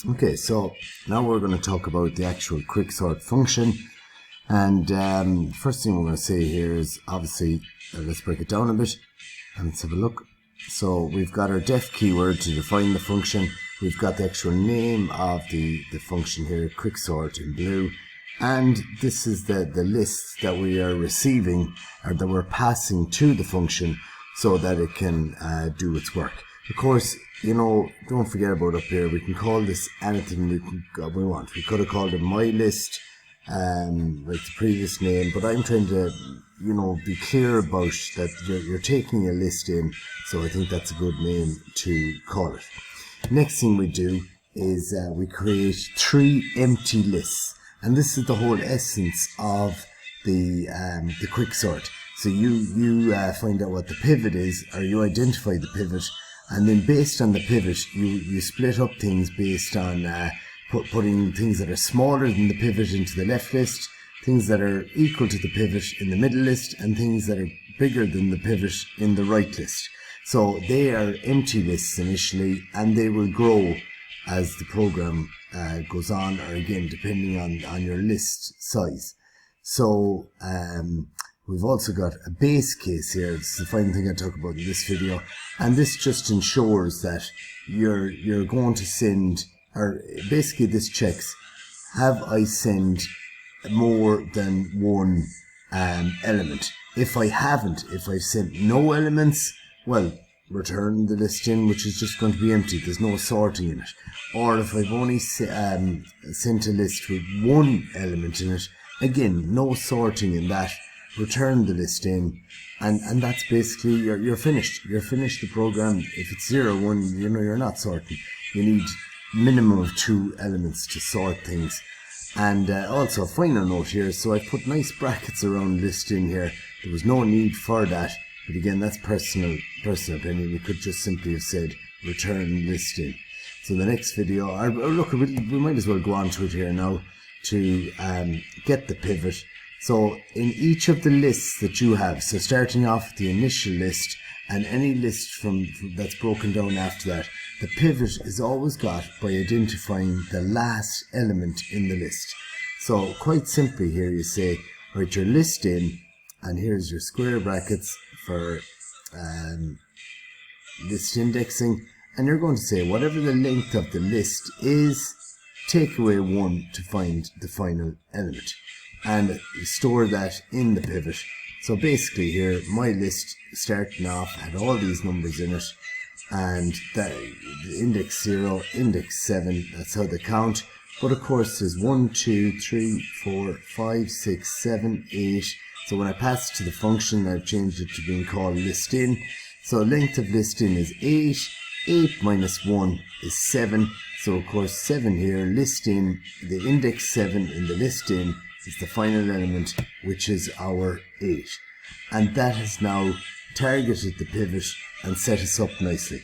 Okay, so now we're going to talk about the actual quicksort function. And first thing we're going to say here is obviously, let's break it down a bit and let's have a look. So we've got our def keyword to define the function. We've got the actual name of the function here, quicksort in blue. And this is the list that we are receiving or that we're passing to the function so that it can do its work. Of course, you know, don't forget about up here. We can call this anything we want. We could have called it my list, like the previous name, but I'm trying to, you know, be clear about that you're taking a list in, so I think that's a good name to call it. Next thing we do is we create 3 empty lists, and this is the whole essence of the quicksort. So you find out what the pivot is, or you identify the pivot, and then based on the pivot, you split up things based on putting things that are smaller than the pivot into the left list, things that are equal to the pivot in the middle list, and things that are bigger than the pivot in the right list. So they are empty lists initially, and they will grow as the program goes on, or again, depending on your list size. So we've also got a base case here. This is the final thing I talk about in this video, and this just ensures that you're going to send, or basically this checks, have I sent more than one element. If I haven't, if I've sent no elements, well, return the list in, which is just going to be empty. There's no sorting in it. Or if I've only sent a list with one element in it, again, no sorting in that. Return the list in, and that's basically you're finished. You're finished the program. If it's 0, 1, you know, you're not sorting. You need minimum of 2 elements to sort things. And also a final note here, so I put nice brackets around list in here. There was no need for that, but again, that's personal opinion. You could just simply have said return list in. So the next video, or look, we might as well go on to it here now to get the pivot. So in each of the lists that you have, so starting off with the initial list and any list from that's broken down after that, the pivot is always got by identifying the last element in the list. So quite simply here you say, write your list in, and here's your square brackets for list indexing, and you're going to say whatever the length of the list is, take away 1 to find the final element, and store that in the pivot. So basically here, my list starting off had all these numbers in it, and the index 0, index 7, that's how they count. But of course there's 1, 2, 3, 4, 5, 6, 7, 8. So when I pass it to the function, I've changed it to being called list in. So length of list in is 8. 8 minus 1 is 7. So of course 7 here, list in, the index 7 in the list in is the final element, which is our 8. And that has now targeted the pivot and set us up nicely.